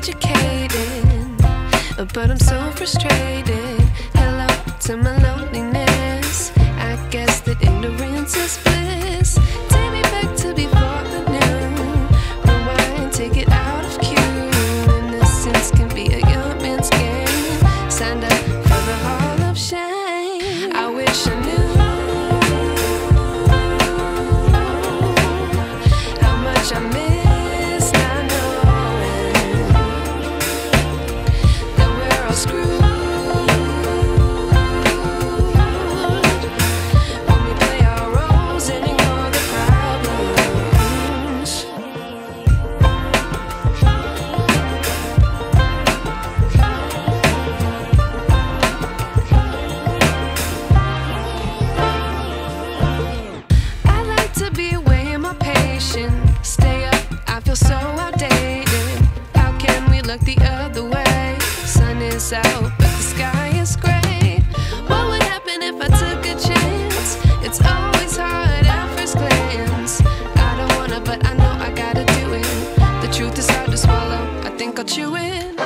educated, but I'm so frustrated. Hello to my loneliness. I guess that ignorance is bliss. Take me back to before the new. Rewind, take it out of cue. Innocence can be a young man's game. Signed up for the hall of shame. I wish I knew how much I miss not knowing that we're all screwed when we play our roles and ignore the problems. I like to be away in my patience. Stay up, I feel so outdated. How can we look the other way? Sun is out, but the sky is gray. What would happen if I took a chance? It's always hard at first glance. I don't wanna, but I know I gotta do it. The truth is hard to swallow, I think I'll chew it.